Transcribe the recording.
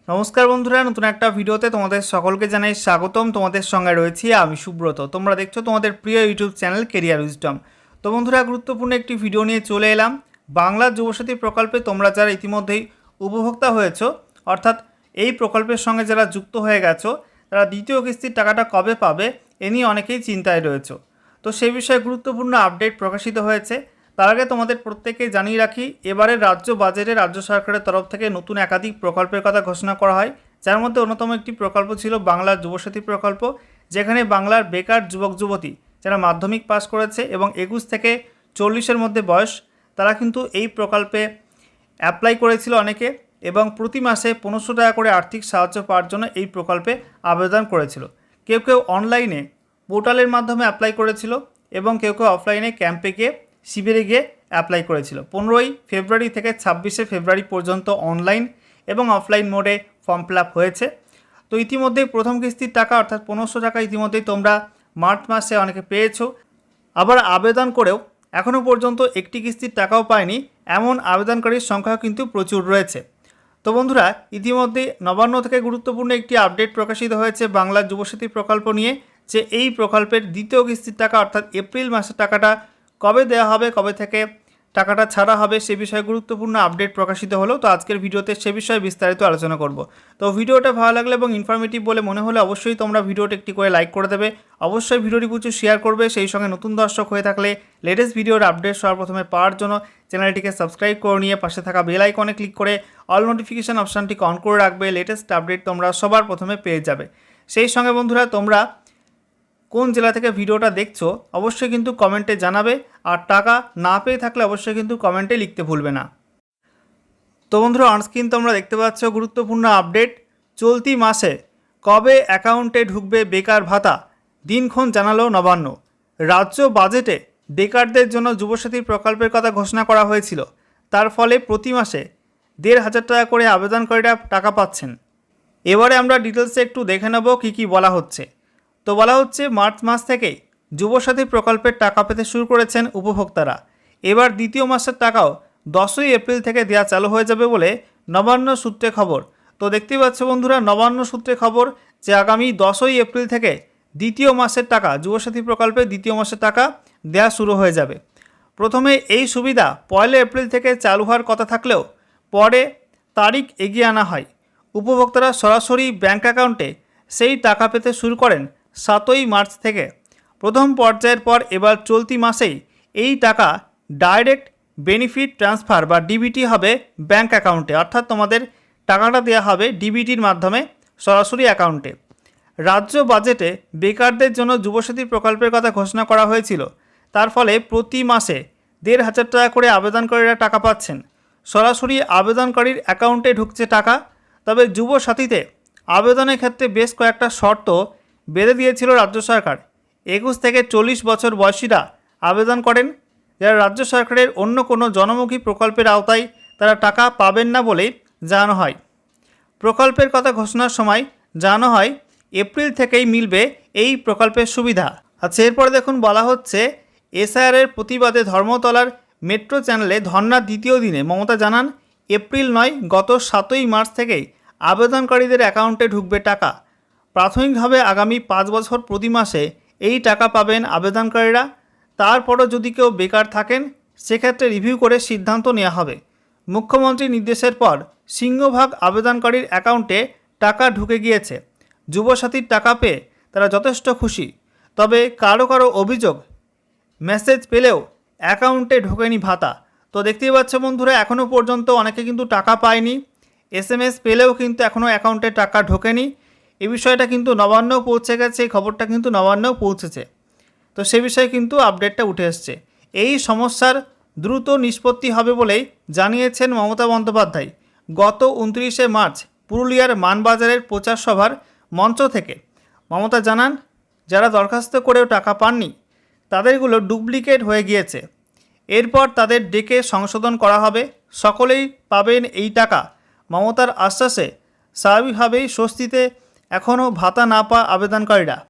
নমস্কার বন্ধুরা, নতুন একটা ভিডিওতে তোমাদের সকলকে জানাই স্বাগতম। তোমাদের সঙ্গে রয়েছি আমি সুব্রত। তোমরা দেখছো তোমাদের প্রিয় ইউটিউব চ্যানেল কেরিয়ার উইজডম। তো বন্ধুরা, গুরুত্বপূর্ণ একটি ভিডিও নিয়ে চলে এলাম। বাংলা যুবসাথী প্রকল্পে তোমরা যারা ইতিমধ্যেই উপভোক্তা হয়েছো, অর্থাৎ এই প্রকল্পের সঙ্গে যারা যুক্ত হয়ে গেছো, তারা দ্বিতীয় কিস্তির টাকাটা কবে পাবে এ নিয়ে অনেকেই চিন্তায় রয়েছে। তো সেই বিষয়ে গুরুত্বপূর্ণ আপডেট প্রকাশিত হয়েছে। তার আগে তোমাদের প্রত্যেককে জানিয়ে রাখি, এবারের রাজ্য বাজেটে রাজ্য সরকারের তরফ থেকে নতুন একাধিক প্রকল্পের কথা ঘোষণা করা হয়, যার মধ্যে অন্যতম একটি প্রকল্প ছিল বাংলার যুবসাথী প্রকল্প, যেখানে বাংলার বেকার যুবক যুবতী যারা মাধ্যমিক পাস করেছে এবং 21 থেকে 40-এর মধ্যে বয়স, তারা কিন্তু এই প্রকল্পে অ্যাপ্লাই করেছিল অনেকে, এবং প্রতি মাসে 1500 টাকা করে আর্থিক সাহায্য পাওয়ার জন্য এই প্রকল্পে আবেদন করেছিল। কেউ কেউ অনলাইনে পোর্টালের মাধ্যমে অ্যাপ্লাই করেছিল এবং কেউ কেউ অফলাইনে ক্যাম্পে গিয়ে শিবিরে গিয়ে অ্যাপ্লাই করেছিল। 15ই ফেব্রুয়ারি থেকে 26শে ফেব্রুয়ারি পর্যন্ত অনলাইন এবং অফলাইন মোডে ফর্ম ফিল আপ হয়েছে। তো ইতিমধ্যেই প্রথম কিস্তির টাকা অর্থাৎ 1500 টাকা ইতিমধ্যেই তোমরা মার্চ মাসে অনেকে পেয়েছো। আবার আবেদন করেও এখনও পর্যন্ত একটি কিস্তির টাকাও পায়নি এমন আবেদনকারীর সংখ্যা কিন্তু প্রচুর রয়েছে। তো বন্ধুরা, ইতিমধ্যেই নবান্ন থেকে গুরুত্বপূর্ণ একটি আপডেট প্রকাশিত হয়েছে বাংলা যুবসাথী প্রকল্প নিয়ে, যে এই প্রকল্পের দ্বিতীয় কিস্তির টাকা অর্থাৎ এপ্রিল মাসের টাকাটা কবে দেওয়া হবে, কবে থেকে টাকাটা ছাড়া হবে, সে বিষয়ে গুরুত্বপূর্ণ আপডেট প্রকাশিত হলো। তো আজকের ভিডিওতে সে বিষয়ে বিস্তারিত আলোচনা করব। তো ভিডিওটা ভালো লাগলে এবং ইনফরমেটিভ বলে মনে হলে অবশ্যই তোমরা ভিডিওটা একটি করে লাইক করে দেবে, অবশ্যই ভিডিওটি প্রচুর শেয়ার করবে। সেই সঙ্গে নতুন দর্শক হয়ে থাকলে লেটেস্ট ভিডিওর আপডেট সবার প্রথমে পাওয়ার জন্য চ্যানেলটিকে সাবস্ক্রাইব করে নিয়ে পাশে থাকা বেল আইকনে ক্লিক করে অল নোটিফিকেশান অপশানটিকে অন করে রাখবে। লেটেস্ট আপডেট তোমরা সবার প্রথমে পেয়ে যাবে। সেই সঙ্গে বন্ধুরা, তোমরা কোন জেলা থেকে ভিডিওটা দেখছো অবশ্যই কিন্তু কমেন্টে জানাবে, আর টাকা না পেয়ে থাকলে অবশ্যই কিন্তু কমেন্টে লিখতে ভুলবে না। তো বন্ধুরা, অনস্ক্রিন তোমরা দেখতে পাচ্ছ গুরুত্বপূর্ণ আপডেট। চলতি মাসে কবে অ্যাকাউন্টে ঢুকবে বেকার ভাতা, দিনক্ষণ জানালো নবান্ন। রাজ্য বাজেটে বেকারদের জন্য যুবসাথী প্রকল্পের কথা ঘোষণা করা হয়েছিল। তার ফলে প্রতি মাসে 1500 টাকা করে আবেদনকারীরা টাকা পাচ্ছেন। এবারে আমরা ডিটেলসে একটু দেখে নেব কী কী বলা হচ্ছে। তো বলা হচ্ছে, মার্চ মাস থেকেই যুবসাথী প্রকল্পের টাকা পেতে শুরু করেছেন উপভোক্তারা। এবার দ্বিতীয় মাসের টাকাও 10ই এপ্রিল থেকে দেওয়া চালু হয়ে যাবে বলে নবান্ন সূত্রে খবর। তো দেখতেই পাচ্ছ বন্ধুরা, নবান্ন সূত্রে খবর যে আগামী 10ই এপ্রিল থেকে দ্বিতীয় মাসের টাকা, যুবসাথী প্রকল্পে দ্বিতীয় মাসের টাকা দেওয়া শুরু হয়ে যাবে। প্রথমে এই সুবিধা 1 এপ্রিল থেকে চালু হওয়ার কথা থাকলেও পরে তারিখ এগিয়ে আনা হয়। উপভোক্তারা সরাসরি ব্যাঙ্ক অ্যাকাউন্টে সেই টাকা পেতে শুরু করেন 7ই মার্চ থেকে। প্রথম পর্যায়ের পর এবার চলতি মাসেই এই টাকা ডাইরেক্ট বেনিফিট ট্রান্সফার বা ডিবিটি হবে ব্যাঙ্ক অ্যাকাউন্টে, অর্থাৎ তোমাদের টাকাটা দেওয়া হবে ডিবিটির মাধ্যমে সরাসরি অ্যাকাউন্টে। রাজ্য বাজেটে বেকারদের জন্য যুবসাথী প্রকল্পের কথা ঘোষণা করা হয়েছিল। তার ফলে প্রতি মাসে 1500 টাকা করে আবেদনকারীরা টাকা পাচ্ছেন। সরাসরি আবেদনকারীর অ্যাকাউন্টে ঢুকছে টাকা। তবে যুবসাথীতে আবেদনের ক্ষেত্রে বেশ কয়েকটা শর্ত বেঁধে দিয়েছিল রাজ্য সরকার। 21 থেকে 40 বছর বয়সীরা আবেদন করেন, যারা রাজ্য সরকারের অন্য কোনো জনমুখী প্রকল্পের আওতায় তারা টাকা পাবেন না বলেই জানানো হয়। প্রকল্পের কথা ঘোষণার সময় জানানো হয় এপ্রিল থেকেই মিলবে এই প্রকল্পের সুবিধা। আচ্ছা, এরপরে দেখুন বলা হচ্ছে, এসআইআরের প্রতিবাদে ধর্মতলার মেট্রো চ্যানেলে ধর্নার দ্বিতীয় দিনে মমতা জানান, এপ্রিল নয়, গত 7ই মার্চ থেকেই আবেদনকারীদের অ্যাকাউন্টে ঢুকবে টাকা। প্রাথমিকভাবে আগামী 5 বছর প্রতি মাসে এই টাকা পাবেন আবেদনকারীরা। তারপরও যদি কেউ বেকার থাকেন সেক্ষেত্রে রিভিউ করে সিদ্ধান্ত নেওয়া হবে। মুখ্যমন্ত্রীর নির্দেশের পর সিংহভাগ আবেদনকারীর অ্যাকাউন্টে টাকা ঢুকে গিয়েছে। যুবসাথীর টাকা পেয়ে তারা যথেষ্ট খুশি। তবে কারো কারো অভিযোগ, মেসেজ পেলেও অ্যাকাউন্টে ঢোকেনি ভাতা। তো দেখতেই পাচ্ছ বন্ধুরা, এখনও পর্যন্ত অনেকে কিন্তু টাকা পায়নি। SMS পেলেও কিন্তু এখনও অ্যাকাউন্টে টাকা ঢোকেনি। এই বিষয়টা কিন্তু নবান্নও পৌঁছে গেছে, এই খবরটা কিন্তু নবান্নও পৌঁছেছে। তো সে বিষয়ে কিন্তু আপডেটটা উঠে এসছে। এই সমস্যার দ্রুত নিষ্পত্তি হবে বলেই জানিয়েছেন মমতা বন্দ্যোপাধ্যায়। গত 29শে মার্চ পুরুলিয়ার মানবাজারের প্রচার সভার মঞ্চ থেকে মমতা জানান, যারা দরখাস্ত করেও টাকা পাননি তাদেরগুলো ডুপ্লিকেট হয়ে গিয়েছে। এরপর তাদের ডেকে সংশোধন করা হবে, সকলেই পাবেন এই টাকা। মমতার আশ্বাসে স্বাভাবিকভাবেই স্বস্তিতে এখনও ভাতা না পাওয়া আবেদনকারীরা।